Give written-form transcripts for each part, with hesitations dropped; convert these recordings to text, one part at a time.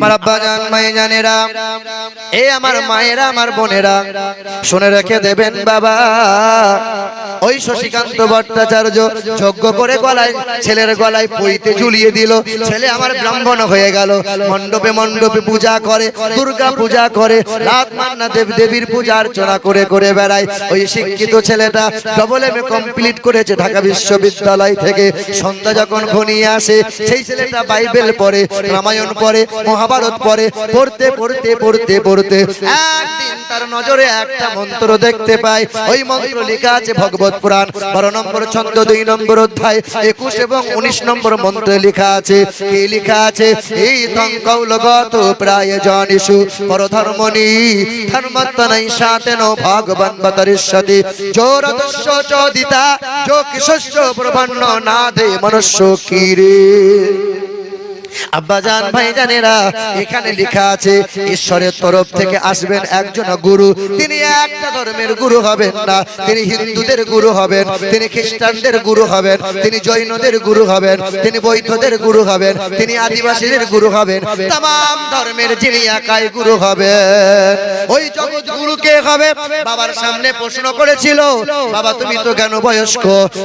আমার আব্বা জান মাই জানেরা, এ আমার মায়েরা, আমার বোনেরা, শুনে রেখে দেবেন বাবা। ওই শশীকান্ত ভট্টাচার্য যজ্ঞ করে গলায়, ছেলের গলায় পইতে ঝুলিয়ে দিল। ছেলে আমার ব্রাহ্মণ হয়ে গেল, মণ্ডপে মণ্ডপে পূজা করে, দুর্গা পূজা করে, রাত মান্না দেব দেবীর পূজা অর্চনা করে করে বেড়ায়। ওই শিক্ষিত ছেলেটা ডবল এমএ কমপ্লিট করেছে ঢাকা বিশ্ববিদ্যালয় থেকে। সন্ধ্যা যখন ঘনিয়ে আসে, সেই ছেলেটা বাইবেল পড়ে, রামায়ণ পড়ে, মহাভারত পড়ে। পড়তে পড়তে পড়তে পড়তে একদিন তার নজরে একটা মন্ত্র দেখতে পায়। ওই মন্ত্র লেখা আছে ভগবত পুরাণ 12 নম্বর ছন্দ 2 নম্বর অধ্যায় 21 এবং 19 নম্বর মন্ত্রে লেখা আছে। কি লেখা আছে? এই তঙ্কৌলগত প্রায় জানিসু পরধর্মনি ধর্মত্তনৈ সাতেন ভগবান বতরিষ্যতি জোরদস্য চোদিতা যো কিশস্য প্রবন্ন নাদে মনুষ্য কিরে। আব্বাজান ভাইজানেরা, এখানে লেখা আছে ঈশ্বরের তরফ থেকে আসবেন একজন গুরু। তিনি একটা ধর্মের গুরু হবেন না, তিনি হিন্দুদের গুরু হবেন, তিনি খ্রিস্টানদের গুরু হবেন, তিনি জৈনদের গুরু হবেন, তিনি বৌদ্ধদের গুরু হবেন, তিনি আদিবাসীদের গুরু হবেন, तमाम ধর্মের যিনি একাই গুরু হবেন। ওই জগৎ গুরু কে হবে? বাবার সামনে প্রশ্ন করেছিল, বাবা তুমি তো জ্ঞান বয়স্ক,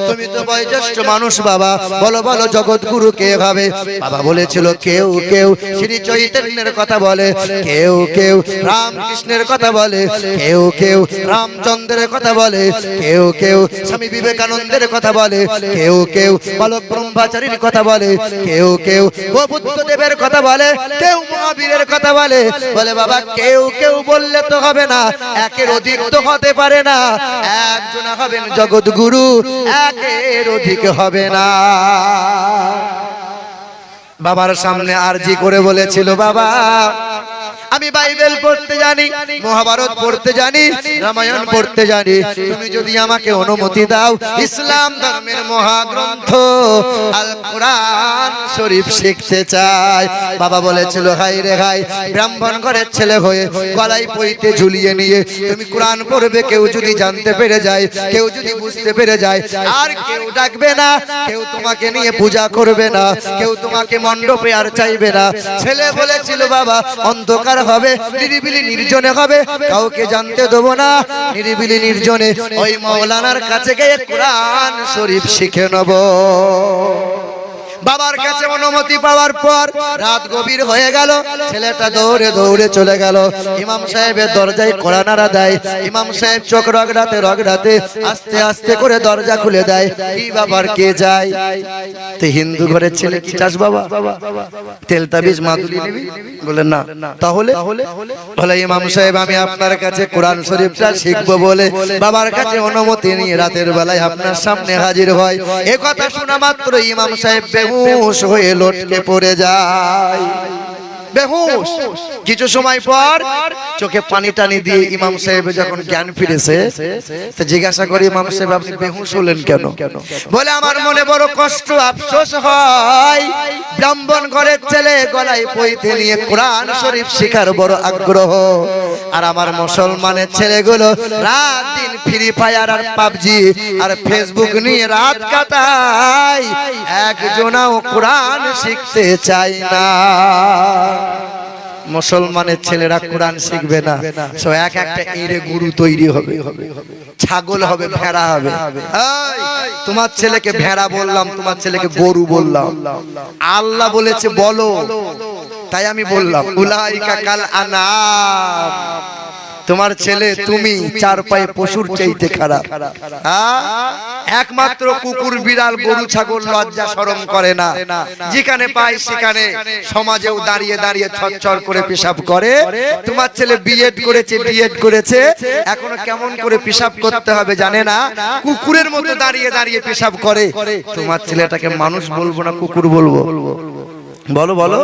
তুমি তো বয়োজ্যেষ্ঠ মানুষ, বাবা বলো বলো জগৎ গুরু কে হবে? বাবা বলেছিল কেউ কেউ শ্রী চৈতন্যের কথা বলে, কেউ কেউ রামকৃষ্ণের কথা বলে, কেউ কেউ রামচন্দ্রের কথা বলে, কেউ কেউ স্বামী বিবেকানন্দের কথা বলে, কেউ কেউ বালক ব্রহ্মচারীর কথা বলে, কেউ কেউ বুদ্ধদেবের কথা বলে, কেউ মহাবীরের কথা বলে। বলে বাবা কেউ কেউ বললে তো হবে না, একের অধিক তো হতে পারে না। একজন হবেন জগৎ গুরু, একের অধিক হবে না। বাবার সামনে আরজি করে বলেছিল, বাবা আমি বাইবেল পড়তে জানি, মহাভারত পড়তে জানি, রামায়ণ পড়তে জানি, তুমি যদি আমাকে অনুমতি দাও ইসলাম ধর্মের মহাগ্রন্থ আল কোরআন শরীফ শিখতে চাই। বাবা বলেছিল হাই রে হাই, ব্রাহ্মণ ঘরের ছেলে হয়ে গলায় পইতে ঝুলিয়ে নিয়ে তুমি কোরআন পড়বে, কেউ যদি জানতে পেরে যায়, কেউ যদি বুঝতে পেরে যায়, আর কেউ ডাকবে না, কেউ তোমাকে নিয়ে পূজা করবে না, কেউ তোমাকে মণ্ডপে আর চাইবে না। ছেলে বলেছিল বাবা অন্ধকার হবে, নিরিবিলি নির্জনে হবে, কাউকে জানতে দেবো না, নিরিবিলি নির্জনে ওই মাওলানার কাছে গিয়ে কোরআন শরীফ শিখে নেব। বাবার কাছে অনুমতি পাওয়ার পর রাত গভীর হয়ে গেল, ছেলেটা দৌড়ে দৌড়ে চলে গেল। ইমাম সাহেবের দরজায় কড়া নাড়া দেয়। ইমাম সাহেব চোখ রগড়াতে রগড়াতে আস্তে আস্তে করে দরজা খুলে দেয়। কি বাবার কে যায়? তো হিন্দু ঘরের ছেলে, কি চাস বাবা? তেল তাবিজ মাদুলি নিবি? বলে না। তাহলে? বলে ইমাম সাহেব আমি আপনার কাছে কোরআন শরীফটা শিখবো বলে বাবার কাছে অনুমতি নিয়ে রাতের বেলায় আপনার সামনে হাজির হয়। এ কথা শোনা মাত্র ইমাম সাহেব বেহুশ হয়ে লটকে পড়ে যায়। বেহুশ। কিছু সময় পর চোখে পানি টানি দিয়ে ইমাম সাহেব যখন জ্ঞান ফিরেছে, তো জিজ্ঞাসা করে ইমাম সাহেব আপনি বেহুশ হলেন কেন? বলে আমার মনে বড় কষ্ট আফসোস হয়, ব্রাহ্মণ ঘরের ছেলে গলায় পইতে নিয়ে কোরআন শরীফ শেখার বড় আগ্রহ, আর আমার মুসলমানের ছেলেগুলো রাত দিন ফ্রি ফায়ার আর পাবজি আর ফেসবুক নিয়ে রাত কাটায়, একজনাও কোরআন শিখতে চায় না। মুসলমানের ছেলেরা কোরআন শিখবে না, সো এক একটা এরে গুরু তৈরি হবে, ছাগল হবে, ভেড়া হবে। তোমার ছেলেকে ভেড়া বললাম, তোমার ছেলেকে গরু বললাম, আল্লাহ বলেছে বলো, তাই আমি বললাম উলাইকা কাল আনাম। তোমার ছেলে তুমি চার পায়ে পশুর চাইতে খারাপ। একমাত্র কুকুর বিড়াল গরু ছাগল লজ্জা শরম করে না, যেখানে পায় সেখানে সমাজেও দাঁড়িয়ে দাঁড়িয়ে ছটছট করে পেশাব করে। তোমার ছেলে বিএড করেছে, ডিএড করেছে, এখনো কেমন করে পেশাব করতে হবে জানে না, কুকুরের মতো দাঁড়িয়ে দাঁড়িয়ে পেশাব করে। তোমার ছেলেটাকে মানুষ বলবো না কুকুর বলবো? বলো বলো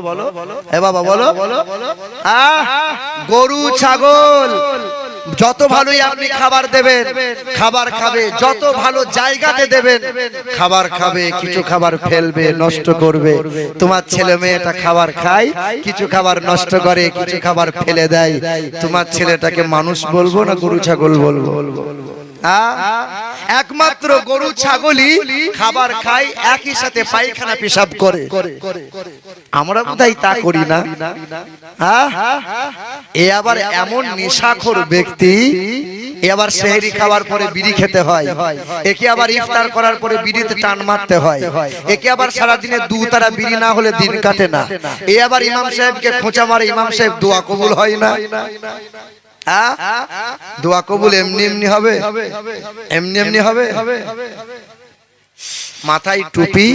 এ বাবা বলো। গরু ছাগল যত ভালোই আপনি খাবার দেবেন খাবার খাবে, যত ভালো জায়গাতে দেবেন খাবার খাবে, কিছু খাবার ফেলবে, নষ্ট করবে। তোমার ছেলে মেয়েটা খাবার খায়, কিছু খাবার নষ্ট করে, কিছু খাবার ফেলে দেয়। তোমার ছেলেটাকে মানুষ বলবো না গরু ছাগল বলবো? একমাত্র গরু ছাগলই খাবার খায়, একই সাথে পায়খানা পেশাব করে, আমরা বোধহয় তা করি না। এ আবার এমন নেশাখোর ব্যক্তি, এ আবার সেহরি খাওয়ার পরে বিড়ি খেতে হয়, একে আবার ইফতার করার পরে বিড়িতে টান মারতে হয়, একে আবার সারাদিনে দুতারা বিড়ি না হলে দিন কাটে না। এ আবার ইমাম সাহেবকে খোঁচা মারে, ইমাম সাহেব দোয়া কবুল হয় না। দোয়া কবুল এমনি এমনি হবে? এমনি এমনি হবে? মাথায় টুপি,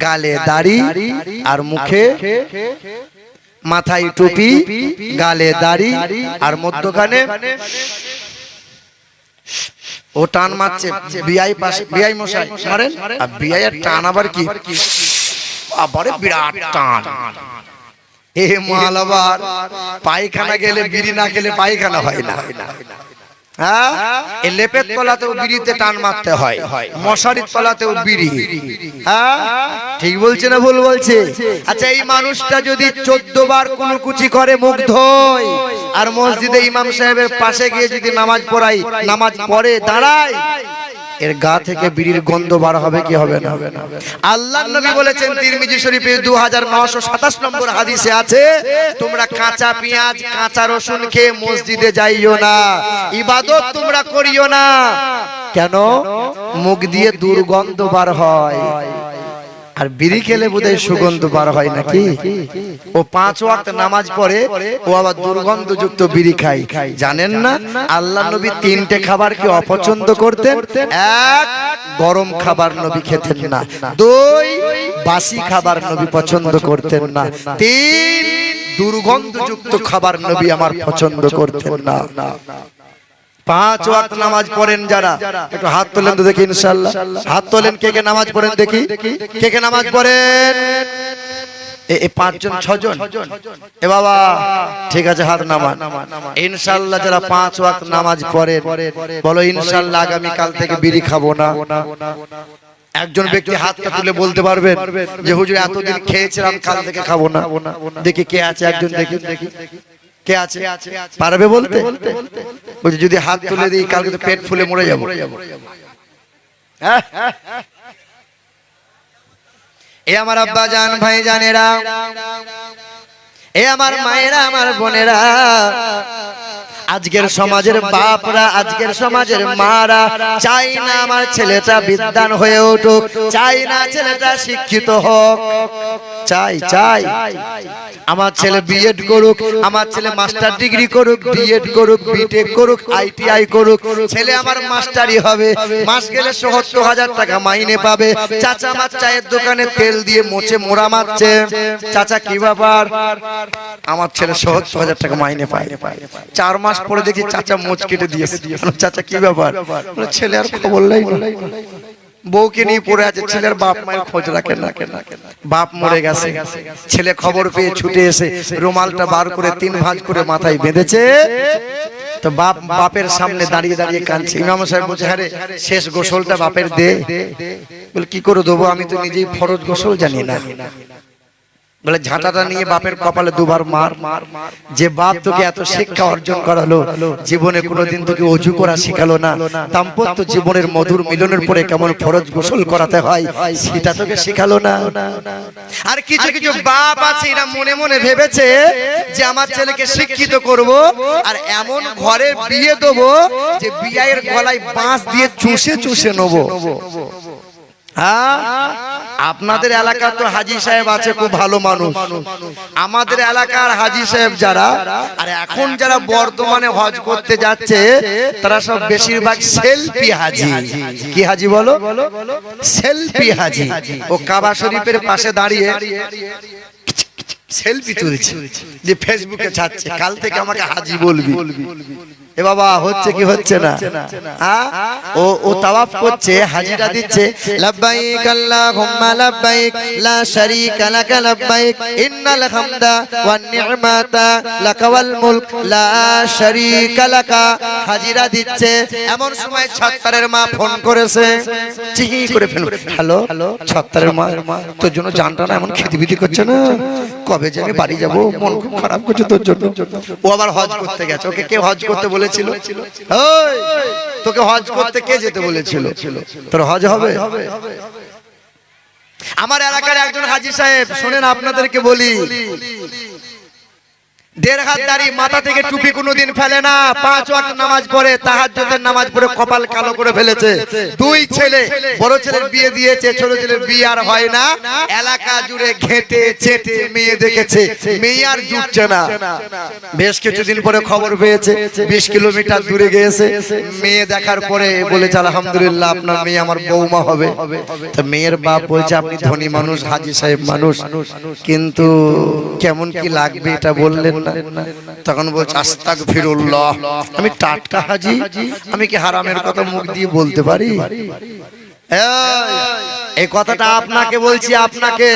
গালে দাড়ি আর মুখে, মাথায় টুপি, গালে দাড়ি আর মধ্যখানে ও টান মারছে। বিআই পাশে, বিআই মশাই মারেন, আর বিআই এর টান আবার কি, আবারে বিরাট টান। এ মাল আবার পায়খানা গেলে বিড়ি না খেলে পায়খানা হয় না। এই লেপের তলাতেও বিড়িতে টান মারতে হয়, মশারির তলাতেও বিড়ি। ঠিক বলছে না ভুল বলছে? আচ্ছা, এই মানুষটা যদি 14 বার কুনুকুচি করে মুখ ধোয়, আর মসজিদে ইমাম সাহেবের পাশে গিয়ে যদি নামাজ পড়াই, নামাজ পড়ে দাঁড়ায়, এর গা থেকে বিড়ির গন্ধ বার হবে কি হবে না? আল্লাহর নবী বলেছেন তিরমিজি শরীফে 2927 নম্বর হাদিসে আছে, তোমরা কাঁচা পেঁয়াজ, কাঁচা রসুন খেয়ে মসজিদে যাইও না, ইবাদত তোমরা করিও না। কেন? মুখ দিয়ে দুর্গন্ধ বার হয়, আর বিড়ি খেলে বোধহয় সুগন্ধ বার হয় নাকি? ও 5 ওয়াক্ত নামাজ পড়ে, ও আবার দুর্গন্ধযুক্ত বিড়ি খায়। জানেন না আল্লাহর নবী 3টে খাবার কি অপছন্দ করতেন? 1, গরম খাবার নবী খেতেন না। 2, বাসি খাবার নবী পছন্দ করতেন না। 3, দুর্গন্ধযুক্ত খাবার নবী আমার পছন্দ করতেন না। 5 ওয়াক্ত নামাজ পড়েন যারা, একটু হাত তোলেন তো দেখি, ইনশাআল্লাহ হাত তোলেন। কে কে নামাজ পড়েন দেখি, কে কে নামাজ পড়েন? এই 5 জন 6 জন? এ বাবা ঠিক আছে, হাত নামান। ইনশাআল্লাহ যারা 5 ওয়াক্ত নামাজ পড়েন, বলো ইনশাআল্লাহ আগামী কাল থেকে বিড়ি খাবো না। একজন ব্যক্তি হাতটা তুলে বলতে পারবেন যে হুজুর এতদিন খেয়েছিলাম, কাল থেকে খাবো না? দেখি কে আছে, একজন দেখি, কে আছে পারবে বলতে? বলছে যদি হাত তুলে দিই কালকে তো পেট ফুলে মরে যাবো। এ আমার আব্বা জান, ভাই জানেরা, এ আমার মায়েরা, আমার বোনেরা, আজকের সমাজের বাপরা, আজকের সমাজের মারা চাই না আমার ছেলেটা বিদ্বান হয়ে উঠুক, চাই না ছেলেটা শিক্ষিত হোক, চাই আমার ছেলে বিএড করুক, আমার ছেলে মাস্টার ডিগ্রি করুক, বিএড করুক, বিটেক করুক, আইটিআই করুক, ছেলে আমার মাস্টারই হবে, মাস গেলে ৭০,০০০ টাকা মাইনে পাবে। চাচা আমার চায়ের দোকানে তেল দিয়ে মোচে মোড়া মারছে, চাচা কি ব্যাপার? আমার ছেলে ৭০,০০০ টাকা মাইনে পায়। 4 মাস পরে দেখি চাচা মোচ কেটে দিয়েছে। চাচা কি ব্যাপার? ছেলে আর খবর নাই, বউকে নিয়ে পড়ে আছে, ছেলের বাপ মায়ের খোঁজ রাখে না, বাপ মরে গেছে। ছেলে খবর পেয়ে ছুটে এসে রুমালটা বার করে 3 ভাঁজ করে মাথায় বেঁধেছে, তো বাপের সামনে দাঁড়িয়ে দাঁড়িয়ে কাঁদছে। ইমাম সাহেব বলছে, আরে শেষ গোসলটা বাপের দে। বলে কি করে দেবো, আমি তো নিজেই ফরজ গোসল জানি না। বলে ঝাঁটাটা নিয়ে বাপের কপালে 2 বার মার। যে বাপ তোকে এত শিক্ষা অর্জন করালো, জীবনে কোনোদিন তোকে অজু করা শিখালো না, দাম্পত্য জীবনের মধুর মিলনের পরে কেমন ফরজ গোসল করাতে হয় সেটা তোকে শিখালো না। আর কিছু কিছু বাপ আছে, এরা মনে মনে ভেবেছে যে আমার ছেলেকে শিক্ষিত করব, আর এমন ঘরে বিয়ে দেবো যে বিয়ের গলায় বাঁশ দিয়ে চুষে চুষে নেবো। আপনাদের এলাকার তো হাজী সাহেব আছে, খুব ভালো মানুষ। আমাদের এলাকার হাজী সাহেব যারা, আর এখন যারা বর্তমানে হজ করতে যাচ্ছে, তারা সব বেশিরভাগ সেলফি হাজী। কি হাজী বলো? সেলফি হাজী। ও কাবা শরীফের পাশে দাঁড়িয়ে সেলফি তুলছে, যে ফেসবুকে ছাড়ছে, কাল থেকে আমাকে হাজী বলবি। এ বাবা হচ্ছে কি হচ্ছে না? ও তাওয়াফ করছে, হাজিরা দিচ্ছে, লাব্বাইক আল্লাহুম্মা লাব্বাইক লা শারীকা লাক লাব্বাইক ইন্নাল হামদা ওয়ান নি'মাতা লাকা ওয়াল মুলক লা শারীকা লাকা। হাজিরা দিচ্ছে, এমন সময় ছত্তারের মা ফোন করেছে, চিহি করে ফেলল, হ্যালো ছত্তারের মা, তোর জন্য জানটা না এমন খিদিবিদি করছে না, কবে যে আমি বাড়ি যাবো, মন খুব খারাপ করছে তোর জন্য। ও আবার হজ করতে গেছে, ওকে কে হজ করতে বলেছিল? ওই তোকে হজ করতে কে যেতে বলেছিল? তোর হজ হবে? আমার এলাকার একজন হাজী সাহেব, শোনেন আপনাদেরকে বলি, 1.5 হাত দাড়ি, মাথা থেকে টুপি কোনোদিন ফেলে না, 5 ওয়াক্ত নামাজ পড়ে, তাহাজ্জুদের নামাজ পড়ে কপাল কালো করে ফেলেছে। 2 ছেলে, বড় ছেলের বিয়ে দিয়েছে, ছোট ছেলের বিয়ে আর হয় না। এলাকা জুড়ে ঘেটে চেটে মেয়ে দেখেছে, মেয়ে আর জুটছে না। বেশ কিছুদিন পরে খবর পেয়েছে, 20 কিলোমিটার দূরে গিয়েছে। মেয়ে দেখার পরে বলেছে আলহামদুলিল্লাহ আপনার মেয়ে আমার বৌমা হবে। তো মেয়ের বাপ বলছে আপনি ধনী মানুষ, হাজী সাহেব মানুষ, কিন্তু কেমন কি লাগবে এটা বললেন না। তখন বলছে আস্তাগফিরুল্লাহ, আমি টাটকা হাজী, আমি কি হারামের কথা মুখ দিয়ে বলতে পারি? এই কথাটা আপনাকে বলছি, আপনাকে,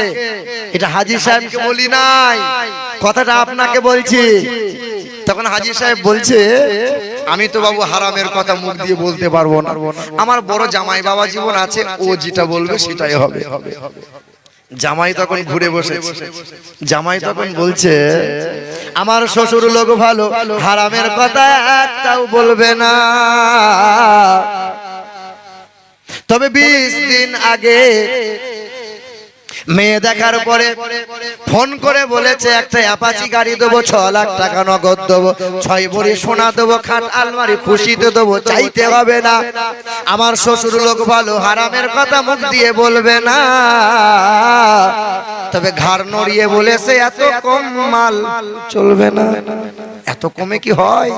এটা হাজী সাহেবকে বলি নাই, কথাটা আপনাকে বলছি। তখন হাজী সাহেব বলছে আমি তো বাবু হারামের কথা মুখ দিয়ে বলতে পারবো না, আমার বড় জামাই বাবা জীবন আছে, ও যেটা বলবে সেটাই হবে। জামাই তখন ঘুরে বসেছে, জামাই তখন বলছে আমার শ্বশুর লোক ভালো, হারামের কথা একটাও বলবে না। তবে 20 দিন আগে মেয়ে দেখার পরে ফোন করে বলেছে একটা অ্যাপাচি গাড়ি দেবো, 6 লাখ টাকা নগদ দেবো, 6 ভরি সোনা দেবো, খাট আলমারি খুশিতে দেবো, চাইতে হবে না। আমার শ্বশুর লোক ভালো, হারামের কথা মুখ দিয়ে বলবে না। তবে ঘাড় নড়িয়ে বলেছে এত কম মাল চলবে না। এত কমে কি হয়?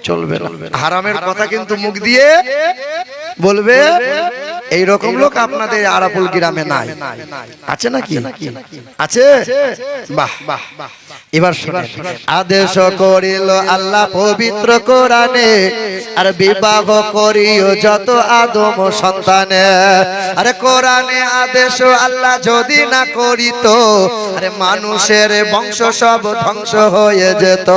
চলবে না। হারামের কথা কিন্তু মুখ দিয়ে বলবে। এই রকম লোক আপনাদের আরাপুল গ্রামে নাই, আছে নাকি? আছে? বাহ বাহ। এবার শুনুন, আদেশ করিল আল্লাহ পবিত্র কোরআনে, আর বিবাহ করিও যত আদম সন্তানে। আরে কোরআনে আদেশ আল্লাহ যদি না করিত, আরে মানুষের বংশ সব ধ্বংস হয়ে যেত।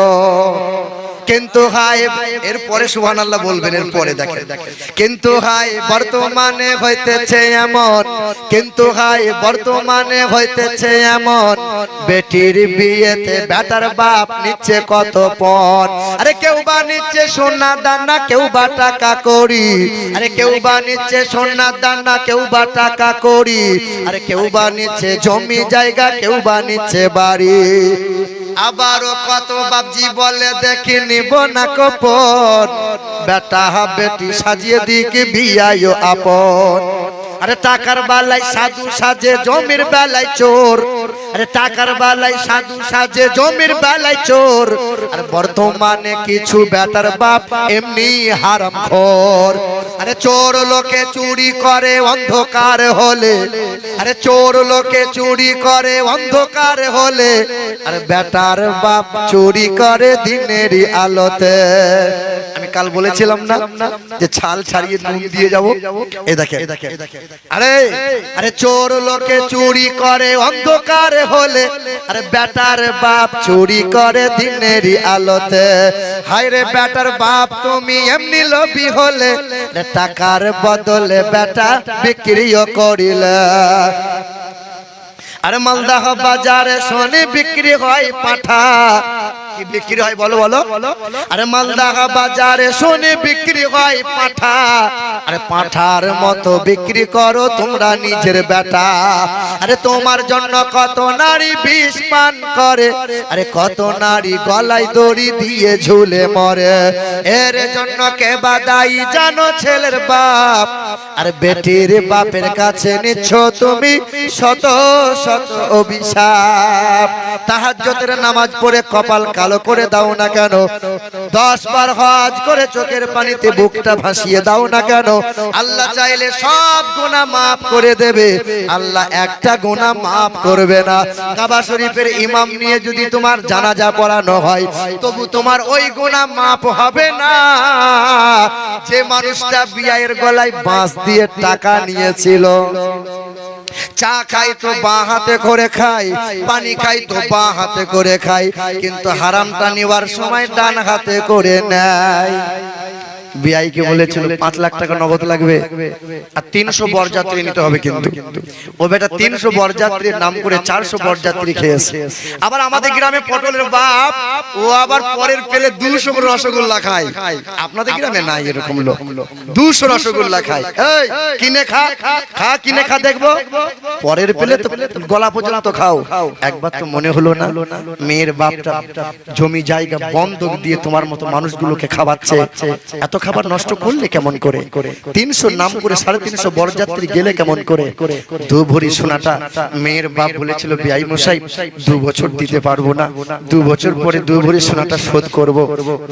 কিন্তু হায়, এরপরে সুবহানাল্লাহ বলবেন, এরপরে দেখেন, কিন্তু হায় বর্তমানে হইতেছে এমন, কিন্তু হায় বর্তমানে হইতেছে এমন, বেটির বিয়েতে বেটার বাপ নিচ্ছে কত পণ। আরে কেউ বা নিচ্ছে সোনা দানা, কেউ বা টাকা করি, আরে কেউ বা নিচ্ছে সোনা দানা, কেউ বা টাকা করি, আরে কেউ বা নিচ্ছে জমি জায়গা, কেউ বা নিচ্ছে বাড়ি। আবারও কত বাপজি বলে দেখি নিব না কপন, বেটা বেটি সাজিয়ে দিকে বিয়ায় আপন। আরে টাকার বেলায় সাধু সাজে, জমির বেলায় চোর, আরে টাকার বেলায় সাধু সাজে, জমির বেলায় চোর। আর বর্তমানে কিছু বেটার বাপ এমনি হারামখোর। আরে চোর লোকে চুরি করে অন্ধকার হলে, আরে চোর লোকে চুরি করে অন্ধকার হলে, আরে বেটার বাপ চুরি করে দিনেরই আলোতে। আমি কাল বলেছিলাম না যে ছাল ছাড়িয়ে নুন দিয়ে যাব, এই দেখেন। আরে আরে চোর লোকে চুরি করে অন্ধকার হলে, আরে বেটার বাপ চুরি করে দিনেরই আলোতে। হায় রে বেটার বাপ তুমি এমনি লোভী হলে, টাকার বদলে বেটা বিক্রিও করিলে। আরে মালদাহ বাজারে সোনে বিক্রি হয় পাঠা, কি বিক্রি হয় বলো বলো? আরে মালদাহ বাজারে সোনে বিক্রি হয় পাঠা, আরে পাঠার মতো বিক্রি করো তোমরা নিজের বেটা। আরে তোমার জন্য কত নারী বিষ পান করে, আরে কত নারী গলায় দড়ি দিয়ে ঝুলে মরে। এর জন্য কে বা দায়ী জানো? ছেলের বাপ। আর বেটির বাপের কাছে নিচ্ছ তুমি শত শত অভিশাপ। তাহাজ্জুদের নামাজ পড়ে কপাল কালো করে দাও না কেন? 10 বার হজ করে চোখের পানিতে বুকটা ভাসিয়ে দাও না কেন? আল্লাহ চাইলে সব গুনাহ maaf করে দেবে, আল্লাহ একটা গুনাহ maaf করবে না। কাবা শরীফের ইমাম নিয়ে যদি তোমার জানাজা পড়ানো হয়, তবু তোমার ওই গুনাহ maaf হবে না যে মানুষটা বিয়ের গলায় বাঁশ দিয়ে টাকা নিয়েছিল। চা খাই তো বাঁ হাতে করে খাই, পানি খাই তো বাঁ হাতে করে খাই, কিন্তু হারামটা নেওয়ার সময় ডান হাতে করে নেয়। বিআইকে বলেছিল 5 লাখ টাকা নগদ লাগবে আর 300 বরযাত্রী নিতে হবে, কিন্তু ও বেটা 300 বরযাত্রীর নাম করে 400 বরযাত্রী খেয়েছে। আবার আমাদের গ্রামে পটলের বাপ ও আবার পরের পেলে 200 রসগোল্লা খায়। আপনাদের গ্রামে নাই এরকম লোক? 200 রসগোল্লা খায়। এই কিনে খা, খা কিনে খা, দেখবো পরের পেলে তো গলা পর্যন্ত খাও। একবার তো মনে হলো না মেয়ের বাপটা জমি জায়গা বন্ধক দিয়ে তোমার মতো মানুষগুলোকে খাওয়াচ্ছে, এত খাবার নষ্ট করলে কেমন করে? 300 নাম করে 350 বরযাত্রী গেলে কেমন করে? 2 ভরি সোনাটা মেয়ের বাপ বলেছিল বিআই মশাই 2 বছর দিতে পারবো না, 2 বছর পরে 2 ভরি সোনাটা শোধ করব।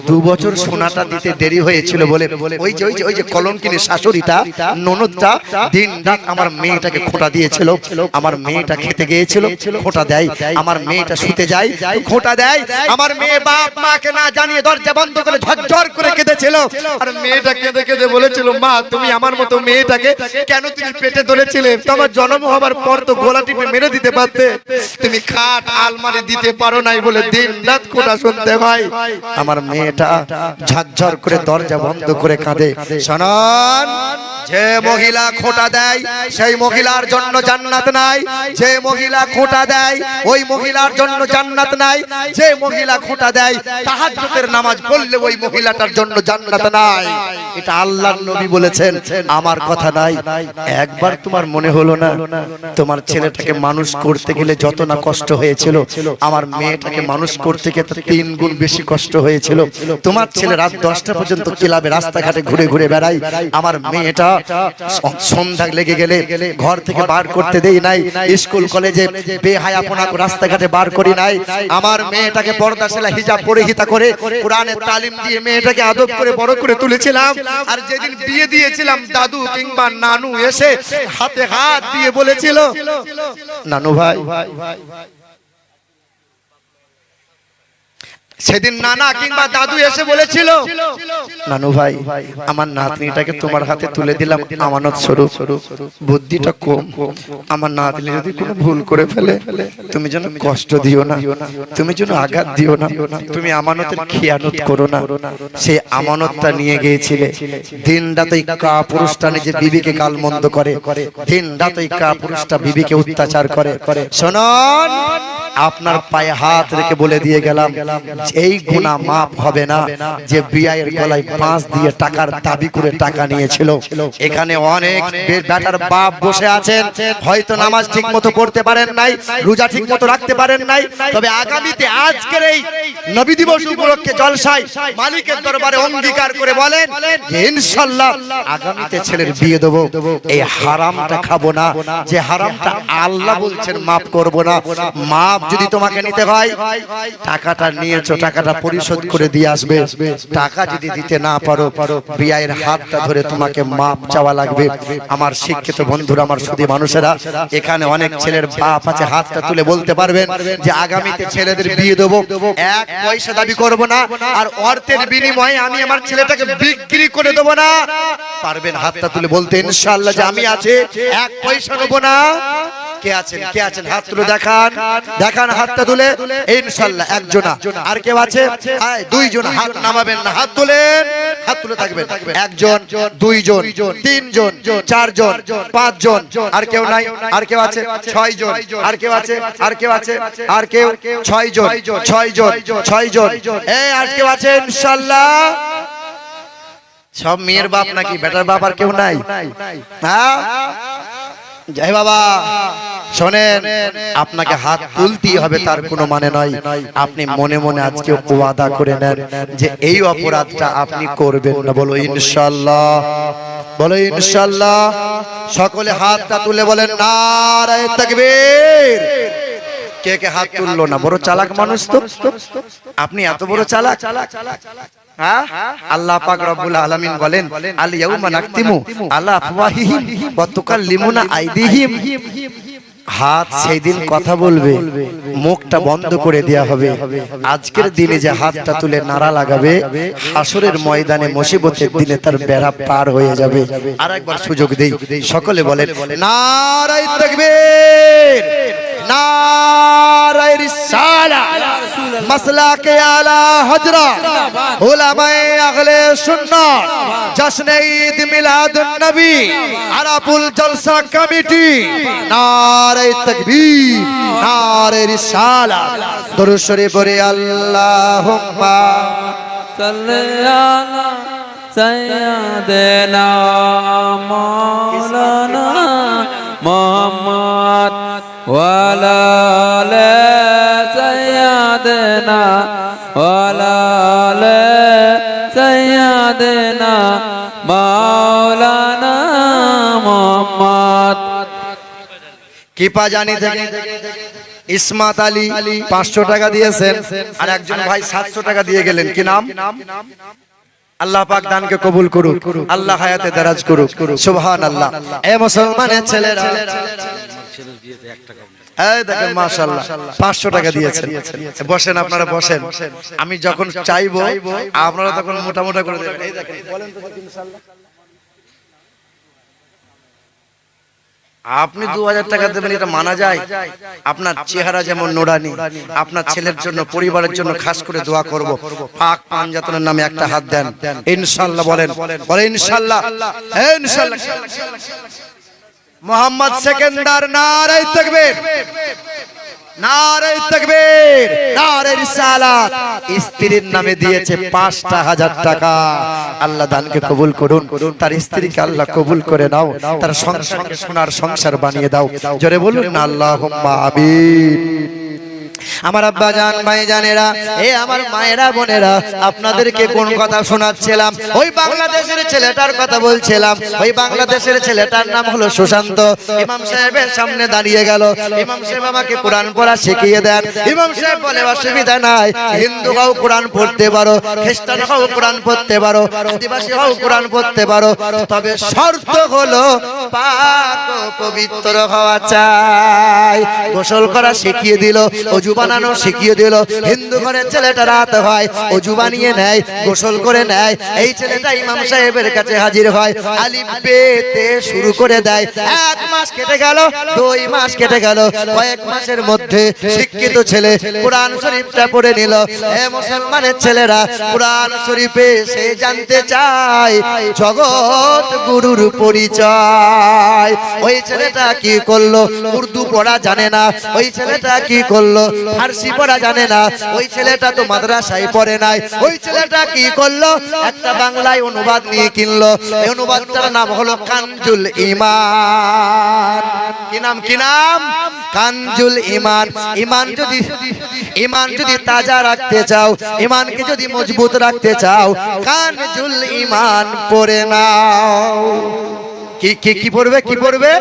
2 বছর সোনাটা দিতে দেরি হয়েছিল বলে ওই যে কলঙ্কিনী শাশুড়িটা ননদটা দিন রাত আমার মেয়েটাকে খোঁটা দিয়েছিল। আমার মেয়েটা খেতে গিয়েছিল, খোঁটা দেয়। আমার মেয়েটা শুতে যায়, খোঁটা দেয়। আমার মেয়ে বাপ মাকে না জানিয়ে দরজা বন্ধ করে ঝরঝর করে কেঁদেছিল। আর মেয়েটা কেঁদে কেঁদে বলেছিল, মা তুমি আমার মতো মেয়েটাকে কেন তুমি পেটে ধরেছিলে? তোমার জন্ম হবার পর তো গলা টিপে মেরে দিতে পারতে, তুমি খাট আলমারি দিতে পারো নাই বলে দিন রাত খোঁটা শুনতে হয়। আমার মেয়েটা ঝরঝর করে দরজা বন্ধ করে কাঁদে। শোনান, যে মহিলা খোঁটা দেয় সেই মহিলার জন্য জান্নাত নাই। যে মহিলা খোঁটা দেয় ওই মহিলার জন্য জান্নাত নাই। যে মহিলা খোঁটা দেয় তাহাজ্জুদের নামাজ পড়লে ওই মহিলাটার জন্য জান্নাত নাই। এটা আল্লাহর নবী বলেছেন, আমার কথা নাই। একবার তোমার মনে হলো না তোমার ছেলেটাকে মানুষ করতে গেলে যত না কষ্ট হয়েছিল, আমার মেয়েটাকে মানুষ করতে গিয়ে 3 গুণ বেশি কষ্ট হয়েছিল। তোমার ছেলে রাত 10টা পর্যন্ত ক্লাবে রাস্তাঘাটে ঘুরে ঘুরে বেড়ায়। আমার মেয়েটা সন্ধ্যা লেগে গেলে ঘর থেকে বার করতে দেই নাই, স্কুল কলেজে বেহায়াপনা রাস্তাঘাটে বার করি নাই। আমার মেয়েটাকে পর্দাশালা হিজাব পরিহিতা করে কোরআনের তালিম দিয়ে মেয়েটাকে আদব করে বড় করে তুলেছিলাম। আর যেদিন বিয়ে দিয়েছিলাম দাদু কিংবা নানু এসে হাতে হাত দিয়ে বলেছিল, নানু ভাই, সেদিন নানা কিংবা দাদু এসে বলেছিল, নানু ভাই আমার নাতনিটাকে তোমার হাতে তুলে দিলাম আমানত স্বরূপ, বুদ্ধিটা কম, আমার নাতনি যদি কোনো ভুল করে ফেলে তুমি যেন কষ্ট দিও না, তুমি যেন আঘাত দিও না, তুমি আমানতের খেয়ানত করো না। সেই আমানতটা নিয়ে গিয়েছিলে। দিন রাত ওই কাপুরুষটা নিজে বিবিকে গালমন্দ করে, দিন রাত ওই কাপুরুষটা বিবিকে অত্যাচার করে। শুনুন, আপনার পায়ে হাত রেখে বলে দিয়ে গেলাম, এই গুনাহ মাফ হবে না যে বিয়ের গলায় 5 দিয়ে টাকার দাবি করে টাকা নিয়েছিল। এখানে অনেক বেটার বাপ বসে আছেন, হয়তো নামাজ ঠিকমতো পড়তে পারেন নাই, রোজা ঠিকমতো রাখতে পারেন নাই, তবে আগামীতে আজকের এই নবী দিবস উপলক্ষে জলসায় মালিকের দরবারে অঙ্গীকার করে বলেন যে ইনশাআল্লাহ আগামীতে ছেলের বিয়ে দেব, এই হারামটা খাবো না, যে হারামটা আল্লাহ বলছেন মাফ করব না। মাফ যদি তোমাকে নিতে হয়, টাকাটা নিয়েছো, টাকাটা পরিশোধ করে দিয়ে আসবে। টাকা যদি দিতে না পারো, বিয়ের হাতটা ধরে তোমাকে মাপ চাওয়া লাগবে। আমার শিক্ষিত বন্ধুরা, আমার সুধী মানুষেরা, এখানে অনেক ছেলের বাপ আছে, হাতটা তুলে বলতে পারবেন যে আগামীতে ছেলেদের বিয়ে দেবো, 1 পয়সা দাবি করব না, আর অর্থের বিনিময়ে আমি আমার ছেলেটাকে বিক্রি করে দেবো না। পারবেন হাতটা তুলে বলতে ইনশাআল্লাহ যে আমি আছি, 1 পয়সা নেব না? কে আছেন, কে আছেন? হাত তুলে দেখান, দেখান হাতটা তুলে। ইনশাআল্লাহ একজনা। আর কেউ আছে? 2 জন হাত নামাবেন না, হাত তুলেন, হাত তুলে থাকবেন। 1 জন, 2 জন, 3 জন, 4 জন, 5 জন। আর কেউ নাই? আর কেউ আছে? 6 জন। আর কেউ আছে? আর কেউ আছে? আর কেউ? 6 জন, 6 জন, 6 জন। এই আর কেউ আছে? ইনশাআল্লাহ সব মেয়ের বাপ নাকি? বেটার বাপ আর কেউ নাই? হ্যাঁ, জয় বাবা। শোনেন, আপনাকে হাত তুলতেই হবে তার কোনো মানে নয়। আপনি মনে মনে আজকে ওয়াদা করে নেন যে এই অপরাধটা আপনি করবেন না। বলো ইনশাআল্লাহ, বলো ইনশাআল্লাহ। সকলে হাতটা তুলে বলেন নারায়ে তাকবীর। কে কে হাত তুললো না? বড় চালাক মানুষ তো আপনি, এত বড় চালাক। আল্লাহ পাক রব্বুল আলামিন বলেন, আল ইয়াউমা নাকতিমু আলা আফওয়াহিহিম ওয়া তুকাল্লিমুনা আইদিহিম। হাত সেই দিন কথা বলবে, মুখটা বন্ধ করে দেয়া হবে। আজকের দিনে যে হাতটা তুলে নাড়া লাগাবে, হাসরের ময়দানে মুসিবতের দিনে তার বেড়া পার হয়ে যাবে। আরেকবার সুযোগ দেই, সকলে বলেন নারায়ে তাকবীর, নারায়ে রিসালাত, মাসলাকে আলা হযরত, উলামায়ে আহলে সুন্নাহ, জশ্নে ঈদ মিলাদুন নবী, আরাফুল জলসা কমিটি, নারায়ে তাকবীর, নারায়ে রিসালাত। দরুদ শরীফ পড়ে আল্লাহুম্মা সাল্লি আলা সাইয়্যিদিনা মাওলানা মুহাম্মদ ওয়া আলা আলি সাইয়্যিদিনা ওয়া আলা আলি সাইয়্যিদিনা মাওলানা মুহাম্মদ। কিপা জানি থেকে ইসমাত আলী 500 টাকা দিয়েছেন, আর একজন ভাই 700 টাকা দিয়ে গেলেন। কি নাম? আল্লাহ পাক দানকে কবুল করুক, আল্লাহ হায়াতে দারাজ করুক, সুবহানাল্লাহ। এ মুসলমানের ছেলেরা, এই দেখেন মাশাআল্লাহ 500 টাকা দিয়েছেন। বসেন, আপনারা বসেন। আমি যখন চাইবো আপনারা তখন মোটা মোটা করে দেবেন। এই দেখেন, বলেন তো ইনশাআল্লাহ। আপনি 2000 টাকা দেবেন, এটা মানা যায়? আপনার চেহারা যেমন নুরানি, আপনার ছেলের জন্য, পরিবারের জন্য খাস করে দোয়া করব। পাক পাঞ্জাতনের নামে একটা হাত দেন ইনশাআল্লাহ। বলেন, বলেন ইনশাআল্লাহ, ইনশাআল্লাহ। মোহাম্মদ সেকেন্দার, নারায়ে তাকবীর, নারায়ে তাকবীর, নারায়ে রিসালাত। স্ত্রীর নামে দিয়েছে 5,000 টাকা। আল্লাহ দানকে কবুল করুন, তার স্ত্রীকে আল্লাহ কবুল করে নাও, তার সংসারকে সোনার সংসার বানিয়ে দাও। জোরে বলুন না আল্লাহুম্মা আমিন। আমার আব্বা জান, ভাই জানেরা, এ আমার মায়েরা, বোনেরা, আপনাদেরকে কোন কথা শোনাচ্ছিলাম? ওই বাংলাদেশের ছেলেটার কথা বলছিলাম। ওই বাংলাদেশের ছেলেটার নাম হলো সুশান্ত। ইমাম সাহেবের সামনে দাঁড়িয়ে গেল। ইমাম সাহেব আমাকে কোরআন পড়া শিখিয়ে দেন। ইমাম সাহেব বলে অসুবিধা নাই, হিন্দু হও কোরআন পড়তে পারো, খ্রিস্টান হও কোরআন পড়তে পারো, আদিবাসী হও কোরআন পড়তে পারো, তবে শর্ত হলো পাক ও পবিত্র হওয়া চাই। গোসল করা শিখিয়ে দিল, অজু বানানো শিখিয়ে দিল। হিন্দু ঘরের ছেলেটা রাত হয়, অজু বানিয়ে নেয়, গোসল করে নেয়। এই ছেলেটা ইমাম সাহেবের কাছে হাজির হয়, আলিফ বে তে শুরু করে দেয়। 1 মাস কেটে গেল, 2 মাস কেটে গেল, কয়েক মাসের মধ্যে শিক্ষিত ছেলে কোরআন শরীফটা পড়ে নিল। এ মুসলমানের ছেলেরা, কোরআন শরীফে সে জানতে চায় জগৎ গুরুর পরিচয়। ওই ছেলেটা কি করলো? উর্দু পড়া জানে না। ওই ছেলেটা কি করলো? ফার্সি পড়া জানে না। ওই ছেলেটা তো মাদ্রাসায় পড়ে নাই। ওই ছেলেটা কি করলো? একটা বাংলায় অনুবাদ নিয়ে কিনলো। এই অনুবাদটার নাম হলো কানজুল ঈমান। কি নাম? কি নাম? কানজুল ঈমান। ঈমান যদি তাজা রাখতে চাও, ঈমানকে যদি মজবুত রাখতে চাও, কানজুল ঈমান পড়ে নাও। কি পড়বে? কি পড়বে?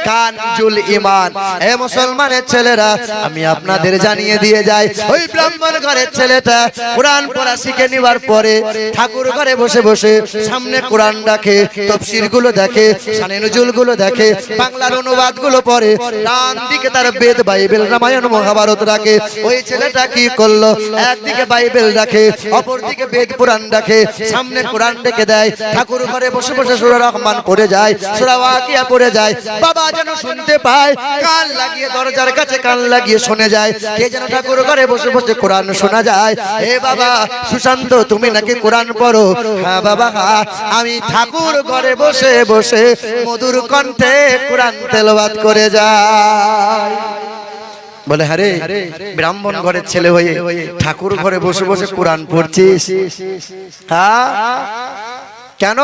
কানজুল ঈমান। হে মুসলমানের ছেলেরা, আমি আপনাদের জানিয়ে দিয়ে যাই, ওই ব্রাহ্মণ ঘরের ছেলেটা কোরআন পড়া শিখে নেবার পরে ঠাকুর ঘরে বসে বসে সামনে কোরআন রাখে, তাফসীর গুলো দেখে, শানে নুজুল গুলো দেখে, বাংলার অনুবাদ গুলো পড়ে, ডান দিকে তার বেদ, বাইবেল, রামায়ণ, মহাভারত রাখে। ওই ছেলেটা কি করলো? একদিকে বাইবেল রাখে, অপর দিকে বেদ পুরাণ রাখে, সামনে কোরআন রেখে দেয়, ঠাকুর ঘরে বসে বসে সূরা রহমান পড়ে যায়, সূরা ওয়াকিয়া পড়ে যায়। বাবা যেন শুনতে পায়, কান লাগিয়ে, দরজার কাছে কান লাগিয়ে শুনে যায়, কে যেন ঠাকুর ঘরে বসে বসে কোরআন শোনা যায়। হে বাবা সুশান্ত, তুমি নাকি কোরআন পড়ো? হ্যাঁ বাবা, হ্যাঁ, আমি ঠাকুর ঘরে বসে বসে মধুর কণ্ঠে কোরআন তেলাওয়াত করে যাই। বলে, আরে ব্রাহ্মণ ঘরের ছেলে হয়ে ঠাকুর ঘরে বসে বসে কোরআন পড়ছিস? হ্যাঁ, কেন?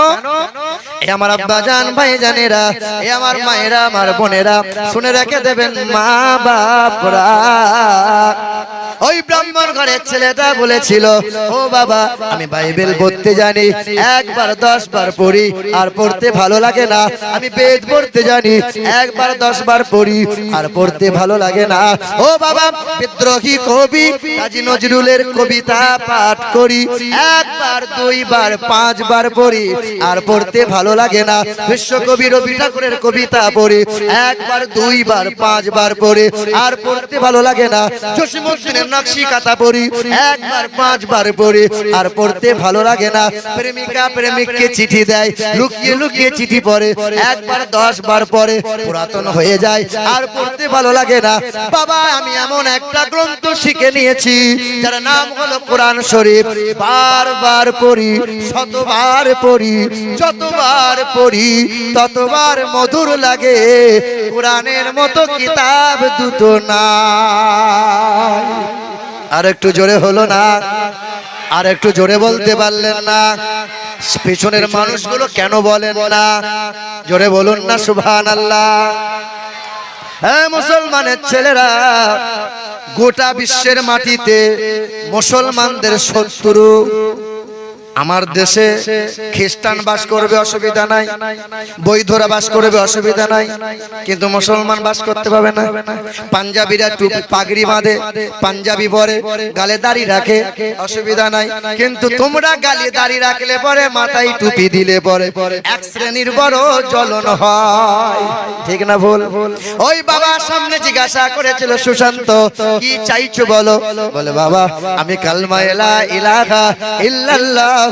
এ আমার আব্বা জান, ভাই জানেরা, এ আমার মায়েরা, আমার বোনেরা, শুনে রেখে দেবেন মা বাপরা। ওই ব্রাহ্মণ ঘরের ছেলেটা বলেছিল, ও বাবা আমি বাইবেল পড়তে জানি, একবার 10 বার পড়ি আর পড়তে ভালো লাগে না। আমি বেদ পড়তে জানি, একবার 10 বার পড়ি আর পড়তে ভালো লাগে না। ও বাবা বিদ্রোহী কবি কাজী নজরুলের কবিতা পাঠ করি, একবার 2 বার 5 বার পড়ি আর পড়তে ভালো লাগে না। বিশ্বকবি রবি ঠাকুরের কবিতা পড়ি, একবার 2 বার 5 বার পড়ি আর পড়তে ভালো লাগে না। জসীমউদ্দিনের নকশি কাঁথা পড়ি, একবার 5 বার পড়ি আর পড়তে ভালো লাগে না। প্রেমিকা প্রেমিককে চিঠি দেয়, লুকিয়ে লুকিয়ে চিঠি পড়ে, একবার 10 বার পড়ে, পুরাতন হয়ে যায় আর পড়তে ভালো লাগে না। বাবা আমি এমন একটা গ্রন্থ শিখে নিয়েছি যার নাম হলো কোরআন শরীফ। বারবার পড়ি, শতবার পড়ি, যতবার পড়ি ততবার মধুর লাগে। কোরআনের মতো কিতাব দুটো নাই। আর একটু জোরে হলো না? আর একটু জোরে বলতে পারলেন না? পিছনের মানুষগুলো কেন বলেন না? জোরে বলুন না সুবহানাল্লাহ। হ্যাঁ মুসলমানের ছেলেরা, গোটা বিশ্বের মাটিতে মুসলমানদের শত্রু। আমার দেশে খ্রিস্টান বাস করবে অসুবিধা নাই, বৈধরা বাস করবে অসুবিধা নাই, কিন্তু মুসলমান বাস করতে পারবে না। পাঞ্জাবিরা টুপি পাগড়ি বাঁধে, পাঞ্জাবি পরে, গালে দাড়ি রাখে, অসুবিধা নাই, কিন্তু তোমরা গালে দাড়ি রাখলে পরে, মাথায় টুপি দিলে পরে এক শ্রেণীর বড় জ্বলন হয়। ঠিক না ভুল? ওই বাবা সামনে জিজ্ঞাসা করেছিল সুশান্ত, কি চাইছো বলো? বলে বাবা আমি কালমা লা ইলাহা ইল্লাল্লাহ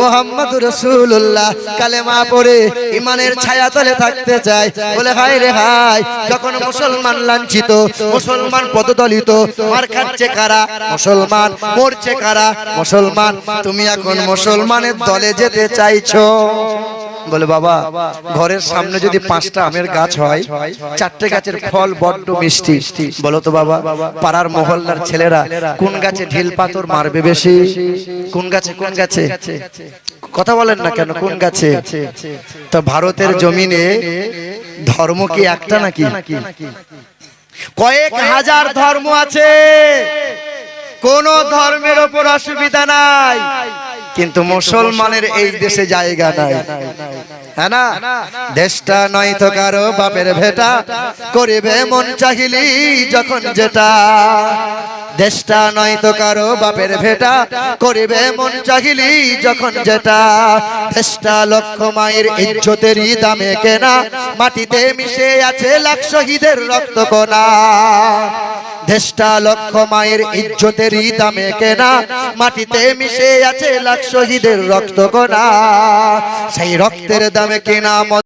মুহাম্মাদুর রাসূলুল্লাহ কালেমা পড়ে ইমানের ছায়াতলে থাকতে চাই। বলে হায় রে হায়, যখন মুসলমান লাঞ্ছিত, মুসলমান পদদলিত, মার খাচ্ছে কারা? মুসলমান। মরছে কারা? মুসলমান। তুমি এখন মুসলমানের দলে যেতে চাইছো? বলে বাবা ঘরের সামনে যদি 5টা আমের গাছ হয়, 4টে গাছের ফল বড্ড মিষ্টি, বলো তো বাবা পাড়ার মহল্লার ছেলেরা কোন গাছে ঢিল পাথর মারবে বেশি? কোন গাছে? কোন গাছে? কথা বলেন না কেন? কোন গাছে? তো ভারতের জমিনে ধর্ম কি একটা নাকি? কয়েক হাজার ধর্ম আছে, কোন ধর্মের ওপর অসুবিধা নাই, কিন্তু মুসলমানের এই দেশে জায়গা নাই। হ্যাঁ না? দেশটা নয় তো কারো বাপের ভেটা, করিবে মন চাহিলি যখন যেটা। দেশটা নয় তো কারো বাপের ভেটা, করিবে মন চাহিলি যখন যেটা। দেশটা লক্ষ মায়ের ইজ্জতেরই দামে কেনা, মাটিতে মিশে আছে লাখ শহীদের রক্ত কণা। দেশটা লক্ষ মায়ের ইজ্জতেরই দামে কেনা, মাটিতে মিশে আছে লাখ শহীদের রক্ত কণা। সেই রক্তের দামে কেনা